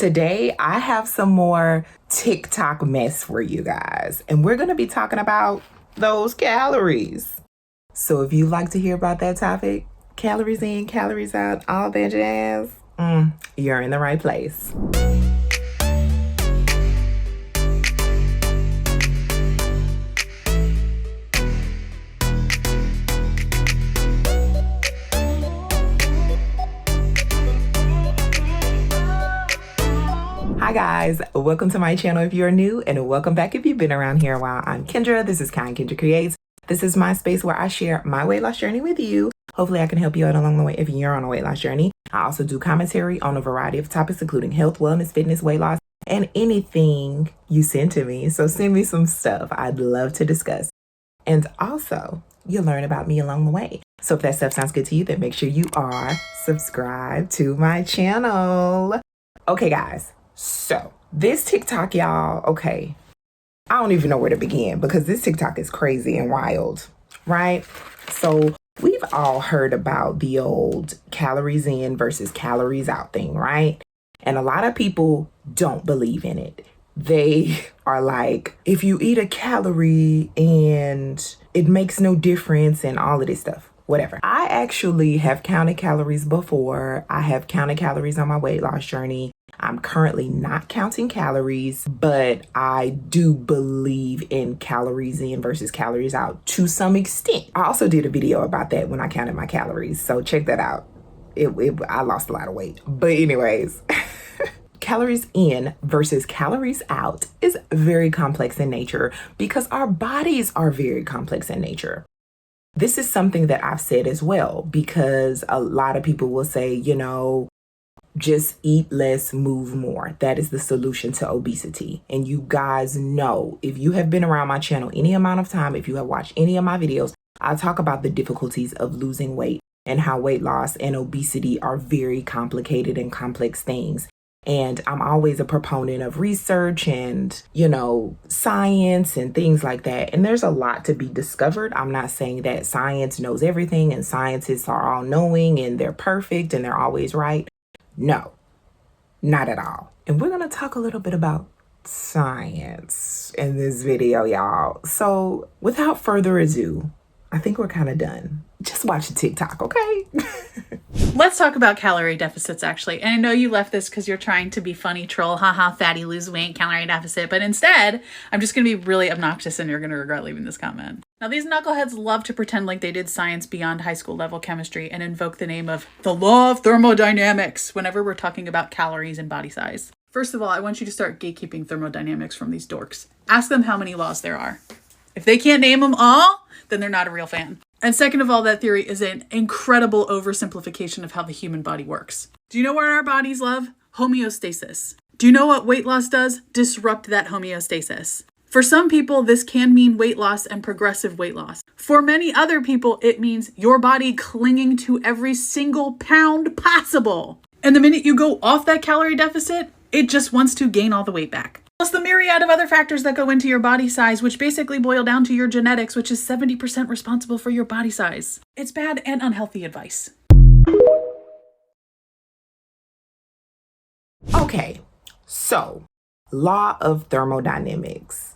Today, I have some more TikTok mess for you guys, and we're going to be talking about those calories. So if you like to hear about that topic, calories in, calories out, all that jazz, you're in the right place. Hi guys, welcome to my channel if you're new, and welcome back if you've been around here a while. I'm Kendra. This is Kendra Creates. This is my space where I share my weight loss journey with you. Hopefully I can help you out along the way if you're on a weight loss journey. I also do commentary on a variety of topics, including health, wellness, fitness, weight loss, and anything you send to me. So send me some stuff I'd love to discuss. And also, you'll learn about me along the way. So if that stuff sounds good to you, then make sure you are subscribed to my channel. Okay, guys. So this TikTok, y'all, okay, I don't even know where to begin because this TikTok is crazy and wild, right? So we've all heard about the old calories in versus calories out thing, right? And a lot of people don't believe in it. They are like, if you eat a calorie and it makes no difference and all of this stuff, whatever. I actually have counted calories before. I have counted calories on my weight loss journey. I'm currently not counting calories, but I do believe in calories in versus calories out to some extent. I also did a video about that when I counted my calories, so check that out. I lost a lot of weight. But anyways, calories in versus calories out is very complex in nature because our bodies are very complex in nature. This is something that I've said as well because a lot of people will say, just eat less, move more. That is the solution to obesity. And you guys know, if you have been around my channel any amount of time, if you have watched any of my videos, I talk about the difficulties of losing weight and how weight loss and obesity are very complicated and complex things. And I'm always a proponent of research and, science and things like that. And there's a lot to be discovered. I'm not saying that science knows everything and scientists are all knowing and they're perfect and they're always right. No, not at all. And we're going to talk a little bit about science in this video, y'all. So without further ado, I think we're kind of done. Just watch the TikTok, okay? Let's talk about calorie deficits, actually. And I know you left this because you're trying to be funny, troll, haha, fatty, lose weight, calorie deficit. But instead, I'm just going to be really obnoxious and you're going to regret leaving this comment. Now, these knuckleheads love to pretend like they did science beyond high school level chemistry and invoke the name of the law of thermodynamics whenever we're talking about calories and body size. First of all, I want you to start gatekeeping thermodynamics from these dorks. Ask them how many laws there are. If they can't name them all, then they're not a real fan. And second of all, that theory is an incredible oversimplification of how the human body works. Do you know what our bodies love? Homeostasis. Do you know what weight loss does? Disrupt that homeostasis. For some people, this can mean weight loss and progressive weight loss. For many other people, it means your body clinging to every single pound possible. And the minute you go off that calorie deficit, it just wants to gain all the weight back. Plus the myriad of other factors that go into your body size, which basically boil down to your genetics, which is 70% responsible for your body size. It's bad and unhealthy advice. Okay, so law of thermodynamics.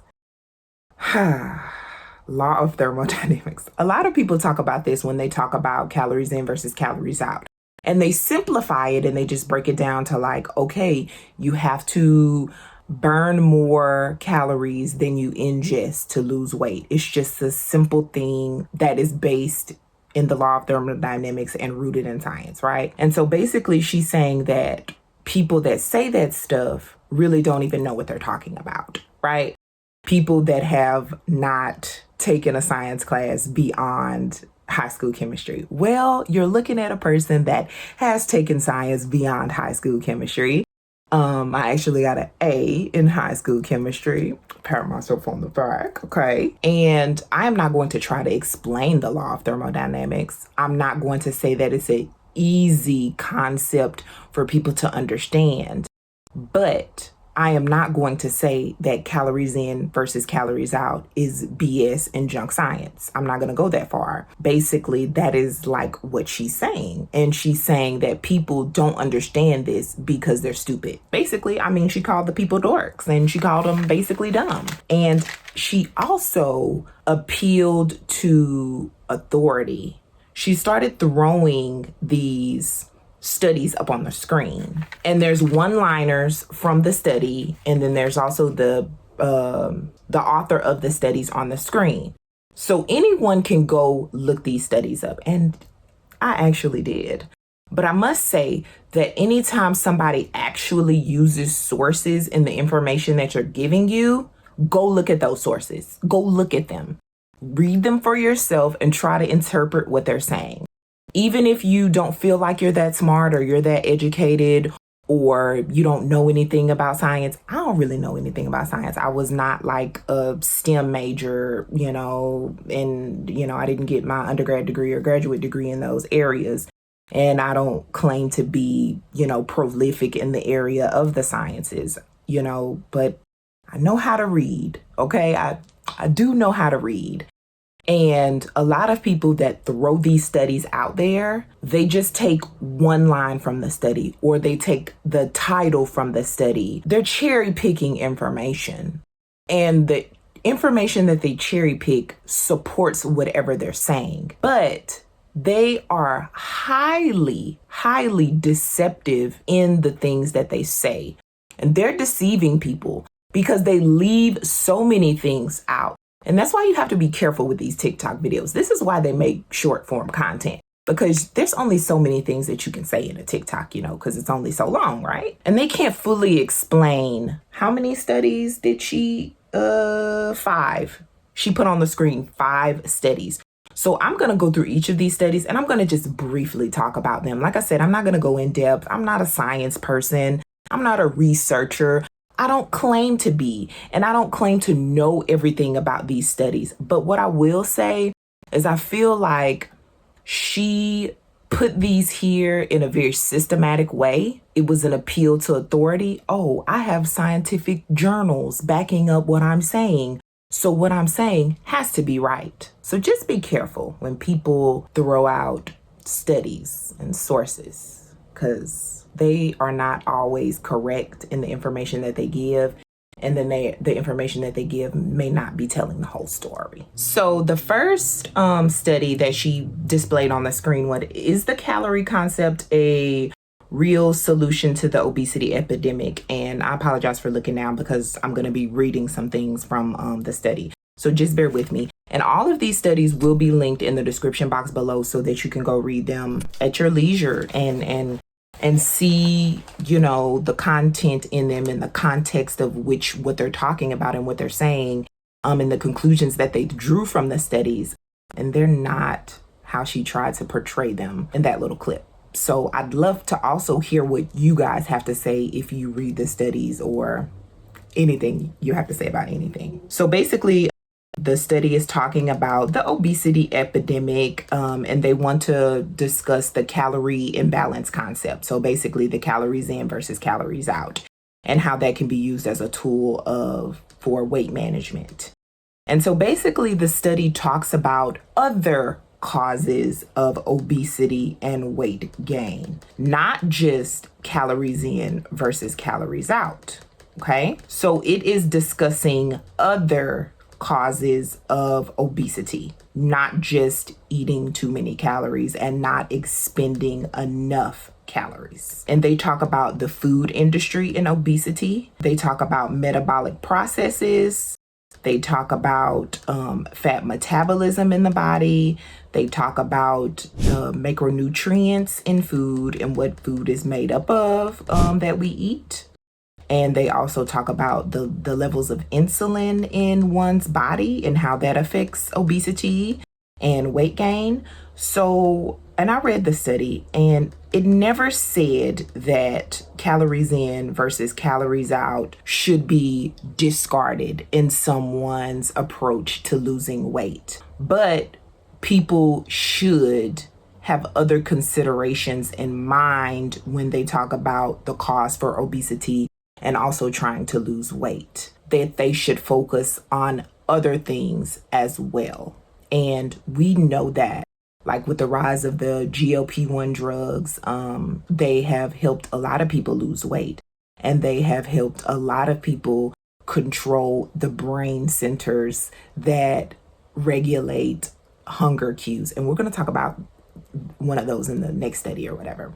Law of thermodynamics. A lot of people talk about this when they talk about calories in versus calories out. And they simplify it and they just break it down to like, okay, you have to burn more calories than you ingest to lose weight. It's just a simple thing that is based in the law of thermodynamics and rooted in science, right? And so basically she's saying that people that say that stuff really don't even know what they're talking about, right? People that have not taken a science class beyond high school chemistry. Well, you're looking at a person that has taken science beyond high school chemistry. I actually got an A in high school chemistry. Pat myself on the back, okay? And I am not going to try to explain the law of thermodynamics. I'm not going to say that it's an easy concept for people to understand. But I am not going to say that calories in versus calories out is BS and junk science. I'm not going to go that far. Basically, that is like what she's saying. And she's saying that people don't understand this because they're stupid. Basically, I mean, she called the people dorks and she called them basically dumb. And she also appealed to authority. She started throwing these studies up on the screen, and there's one-liners from the study, and then there's also the author of the studies on the screen, so anyone can go look these studies up, and I actually did. But I must say that anytime somebody actually uses sources in the information that you're giving you, go look at those sources. Go look at them, read them for yourself, and try to interpret what they're saying. Even if you don't feel like you're that smart or you're that educated or you don't know anything about science. I don't really know anything about science. I was not like a STEM major, and, I didn't get my undergrad degree or graduate degree in those areas. And I don't claim to be, prolific in the area of the sciences, but I know how to read. Okay. I do know how to read. And a lot of people that throw these studies out there, they just take one line from the study or they take the title from the study. They're cherry picking information. And the information that they cherry pick supports whatever they're saying. But they are highly, highly deceptive in the things that they say. And they're deceiving people because they leave so many things out. And that's why you have to be careful with these TikTok videos. This is why they make short form content, because there's only so many things that you can say in a TikTok, because it's only so long, right? And they can't fully explain how many studies did she, 5. She put on the screen 5 studies. So I'm going to go through each of these studies and I'm going to just briefly talk about them. Like I said, I'm not going to go in depth. I'm not a science person. I'm not a researcher. I don't claim to be, and I don't claim to know everything about these studies. But what I will say is I feel like she put these here in a very systematic way. It was an appeal to authority. Oh, I have scientific journals backing up what I'm saying. So what I'm saying has to be right. So just be careful when people throw out studies and sources, because they are not always correct in the information that they give. And then the information that they give may not be telling the whole story. So the first study that she displayed on the screen, what is the calorie concept a real solution to the obesity epidemic? And I apologize for looking down because I'm going to be reading some things from the study. So just bear with me. And all of these studies will be linked in the description box below so that you can go read them at your leisure and see, the content in them in the context of what they're talking about and what they're saying, and the conclusions that they drew from the studies. And they're not how she tried to portray them in that little clip. So I'd love to also hear what you guys have to say if you read the studies or anything you have to say about anything. So basically, the study is talking about the obesity epidemic, and they want to discuss the calorie imbalance concept. So basically the calories in versus calories out and how that can be used as a tool for weight management. And so basically the study talks about other causes of obesity and weight gain, not just calories in versus calories out. Okay, so it is discussing other causes of obesity, not just eating too many calories and not expending enough calories. And they talk about the food industry in obesity. They talk about metabolic processes. They talk about fat metabolism in the body. They talk about macronutrients in food and what food is made up of that we eat. And they also talk about the levels of insulin in one's body and how that affects obesity and weight gain. So, and I read the study and it never said that calories in versus calories out should be discarded in someone's approach to losing weight. But people should have other considerations in mind when they talk about the cause for obesity and also trying to lose weight, that they should focus on other things as well. And we know that, like with the rise of the GLP-1 drugs, they have helped a lot of people lose weight, and they have helped a lot of people control the brain centers that regulate hunger cues. And we're going to talk about one of those in the next study or whatever.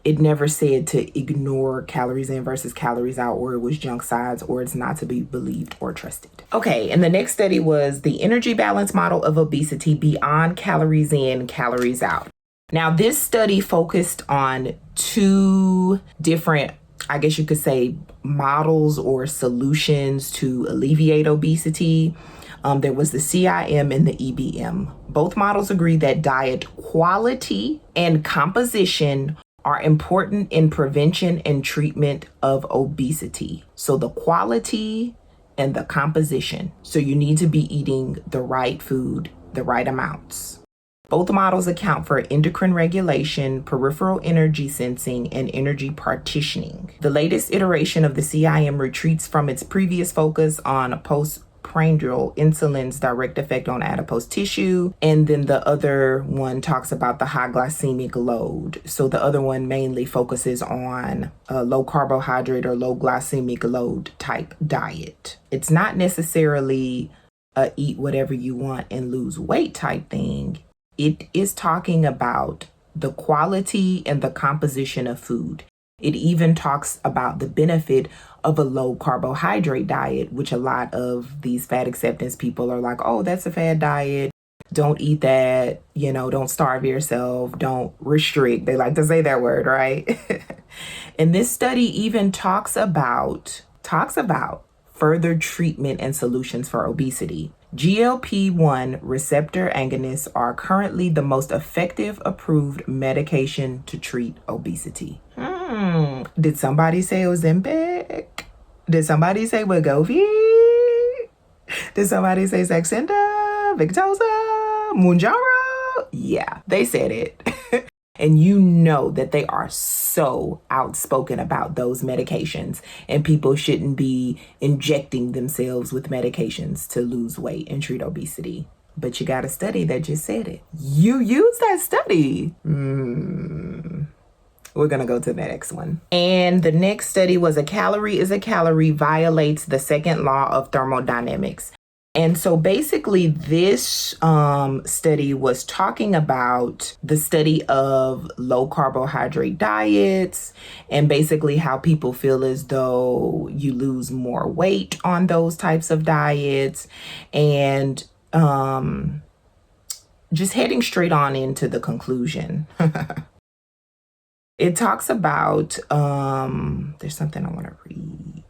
It never said to ignore calories in versus calories out, or it was junk science, or it's not to be believed or trusted. Okay, and the next study was the energy balance model of obesity beyond calories in, calories out. Now, this study focused on two different, I guess you could say, models or solutions to alleviate obesity. There was the CIM and the EBM. Both models agree that diet quality and composition are important in prevention and treatment of obesity. So the quality and the composition. So you need to be eating the right food, the right amounts. Both models account for endocrine regulation, peripheral energy sensing, and energy partitioning. The latest iteration of the CIM retreats from its previous focus on postprandial insulin's direct effect on adipose tissue. And then the other one talks about the high glycemic load. So the other one mainly focuses on a low carbohydrate or low glycemic load type diet. It's not necessarily a eat whatever you want and lose weight type thing. It is talking about the quality and the composition of food. It even talks about the benefit of a low carbohydrate diet, which a lot of these fat acceptance people are like, oh, that's a fad diet. Don't eat that. Don't starve yourself. Don't restrict. They like to say that word, right? And this study even talks about further treatment and solutions for obesity. GLP-1 receptor agonists are currently the most effective approved medication to treat obesity. Did somebody say Ozempic? Did somebody say Wegovy? Did somebody say Saxenda, Victoza, Mounjaro? Yeah, they said it. And you know that they are so outspoken about those medications, and people shouldn't be injecting themselves with medications to lose weight and treat obesity. But you got a study that just said it. You use that study. We're going to go to the next one. And the next study was a calorie is a calorie violates the second law of thermodynamics. And so basically this study was talking about the study of low carbohydrate diets and basically how people feel as though you lose more weight on those types of diets, and just heading straight on into the conclusion. It talks about, there's something I want to read.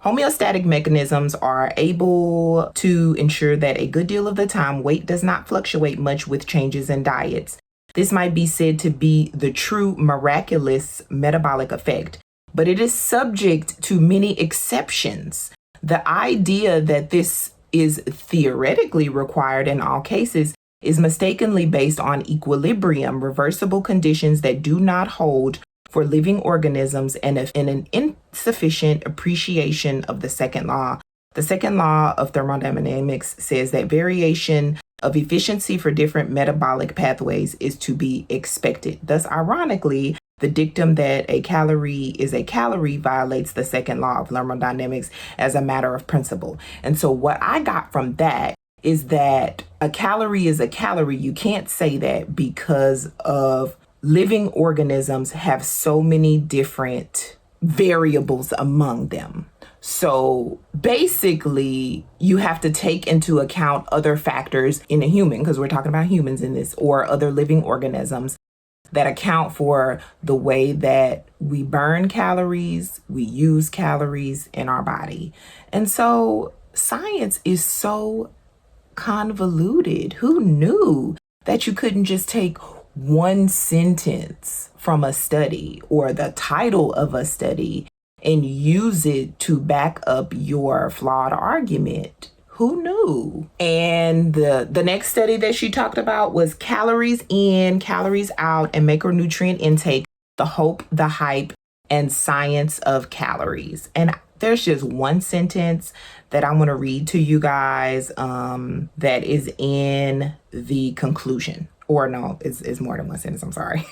Homeostatic mechanisms are able to ensure that a good deal of the time weight does not fluctuate much with changes in diets. This might be said to be the true miraculous metabolic effect, but it is subject to many exceptions. The idea that this is theoretically required in all cases is mistakenly based on equilibrium, reversible conditions that do not hold for living organisms, and an insufficient appreciation of the second law. The second law of thermodynamics says that variation of efficiency for different metabolic pathways is to be expected. Thus, ironically, the dictum that a calorie is a calorie violates the second law of thermodynamics as a matter of principle. And so what I got from that is that a calorie is a calorie. You can't say that because of living organisms have so many different variables among them. So basically, you have to take into account other factors in a human, because we're talking about humans in this, or other living organisms that account for the way that we burn calories, we use calories in our body. And so science is so convoluted. Who knew that you couldn't just take one sentence from a study or the title of a study and use it to back up your flawed argument? Who knew? And the next study that she talked about was calories in, calories out, and macronutrient intake, the hope, the hype, and science of calories. And there's just one sentence that I want to read to you guys that is in the conclusion. Or no, it's more than one sentence, I'm sorry.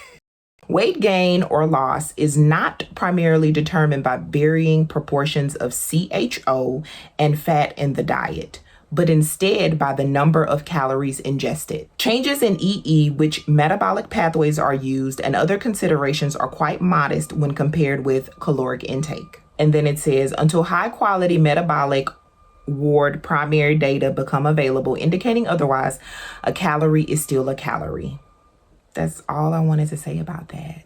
Weight gain or loss is not primarily determined by varying proportions of CHO and fat in the diet, but instead by the number of calories ingested. Changes in EE, which metabolic pathways are used, and other considerations are quite modest when compared with caloric intake. And then it says, until high quality metabolic ward primary data become available indicating otherwise, a calorie is still a calorie. That's all I wanted to say about that.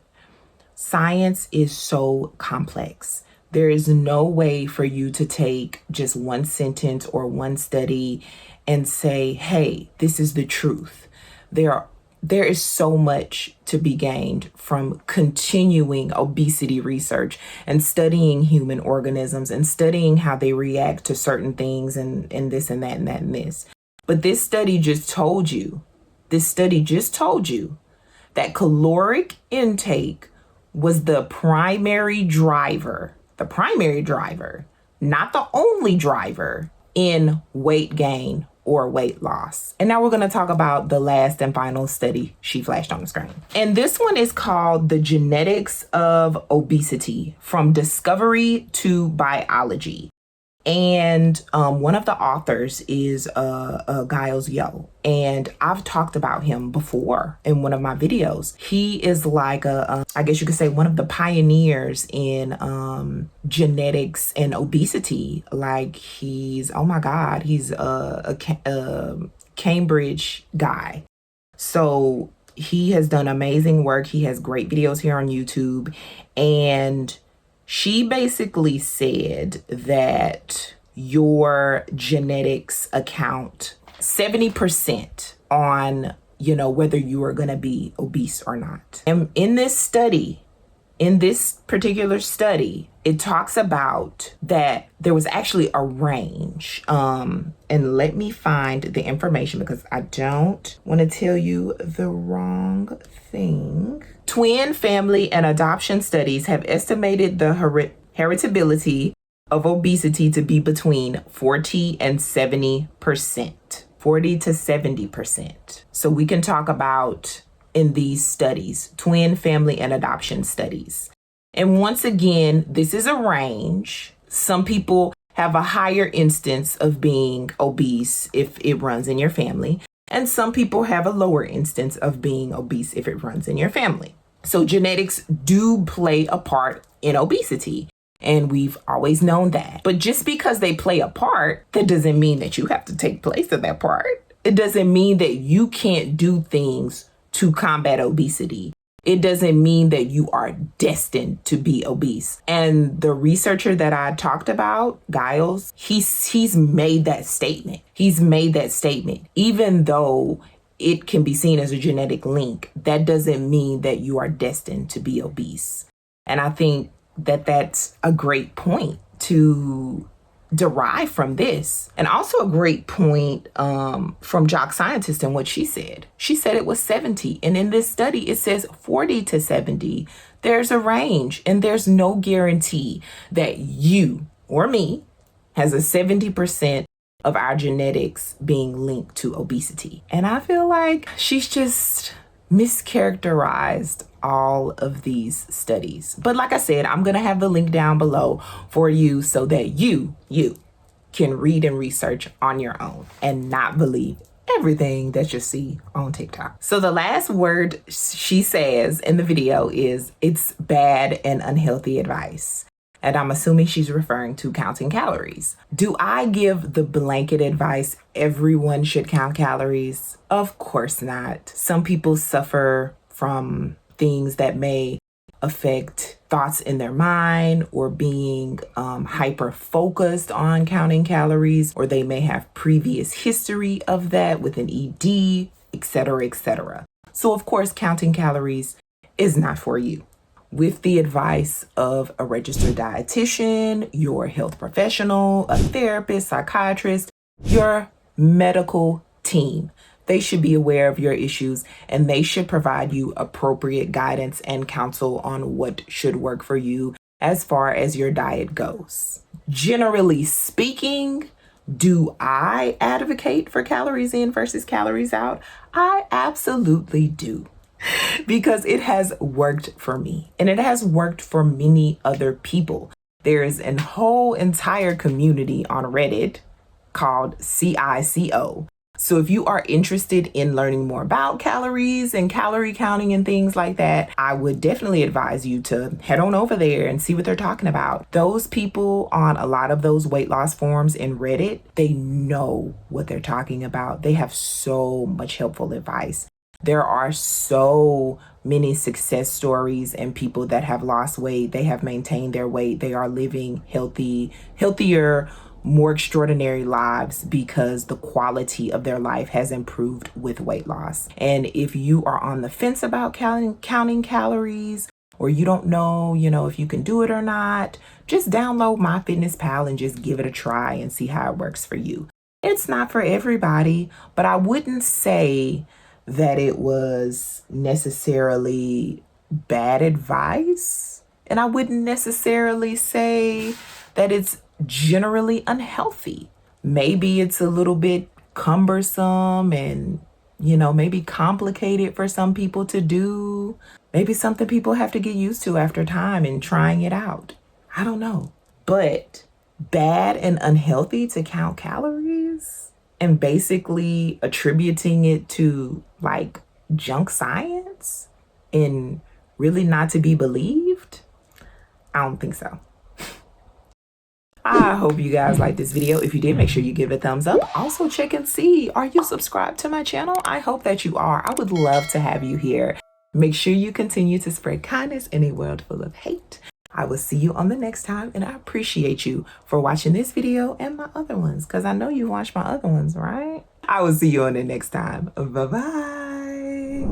Science is so complex. There is no way for you to take just one sentence or one study and say, hey, this is the truth. There is so much to be gained from continuing obesity research and studying human organisms and studying how they react to certain things and this and that and that and this. But this study just told you that caloric intake was the primary driver, not the only driver in weight gain or weight loss. And now we're going to talk about the last and final study she flashed on the screen. And this one is called The Genetics of Obesity, From Discovery to Biology. And one of the authors is Giles Yo, and I've talked about him before in one of my videos. He is like I guess you could say one of the pioneers in genetics and obesity. Like he's a Cambridge guy. So he has done amazing work. He has great videos here on YouTube, and she basically said that your genetics account 70% on, whether you are going to be obese or not. And in this particular study, it talks about that there was actually a range. And let me find the information because I don't want to tell you the wrong thing. Twin family and adoption studies have estimated the heritability of obesity to be between 40 and 70%. 40 to 70%. So we can talk about in these studies, twin family and adoption studies. And once again, this is a range. Some people have a higher instance of being obese if it runs in your family. And some people have a lower instance of being obese if it runs in your family. So genetics do play a part in obesity. And we've always known that. But just because they play a part, that doesn't mean that you have to take place in that part. It doesn't mean that you can't do things to combat obesity. It doesn't mean that you are destined to be obese. And the researcher that I talked about, Giles, he's made that statement. Even though it can be seen as a genetic link, that doesn't mean that you are destined to be obese. And I think that that's a great point to derive from this. And also a great point from Jock Scientist and what she said. She said it was 70. And in this study, it says 40 to 70. There's a range, and there's no guarantee that you or me has a 70% of our genetics being linked to obesity. And I feel like she's just mischaracterized all of these studies. But like I said, I'm going to have the link down below for you so that you can read and research on your own and not believe everything that you see on TikTok. So the last word she says in the video is, it's bad and unhealthy advice. And I'm assuming she's referring to counting calories. Do I give the blanket advice everyone should count calories? Of course not. Some people suffer from things that may affect thoughts in their mind or being hyper focused on counting calories, or they may have previous history of that with an ED, etc., etc. So of course, counting calories is not for you. With the advice of a registered dietitian, your health professional, a therapist, psychiatrist, your medical team. They should be aware of your issues, and they should provide you appropriate guidance and counsel on what should work for you as far as your diet goes. Generally speaking, do I advocate for calories in versus calories out? I absolutely do. Because it has worked for me and it has worked for many other people. There is a whole entire community on Reddit called CICO. So if you are interested in learning more about calories and calorie counting and things like that, I would definitely advise you to head on over there and see what they're talking about. Those people on a lot of those weight loss forums in Reddit, they know what they're talking about. They have so much helpful advice. There are so many success stories and people that have lost weight. They have maintained their weight. They are living healthier, more extraordinary lives because the quality of their life has improved with weight loss. And if you are on the fence about counting calories, or you don't know, if you can do it or not, just download MyFitnessPal and just give it a try and see how it works for you. It's not for everybody, but I wouldn't say that it was necessarily bad advice. And I wouldn't necessarily say that it's generally unhealthy. Maybe it's a little bit cumbersome and, maybe complicated for some people to do. Maybe something people have to get used to after time and trying it out. I don't know. But bad and unhealthy to count calories and basically attributing it to like junk science and really not to be believed? I don't think so. I hope you guys liked this video. If you did, make sure you give it a thumbs up. Also check and see, are you subscribed to my channel? I hope that you are. I would love to have you here. Make sure you continue to spread kindness in a world full of hate. I will see you on the next time, and I appreciate you for watching this video and my other ones, because I know you watch my other ones, right? I will see you on the next time. Bye-bye.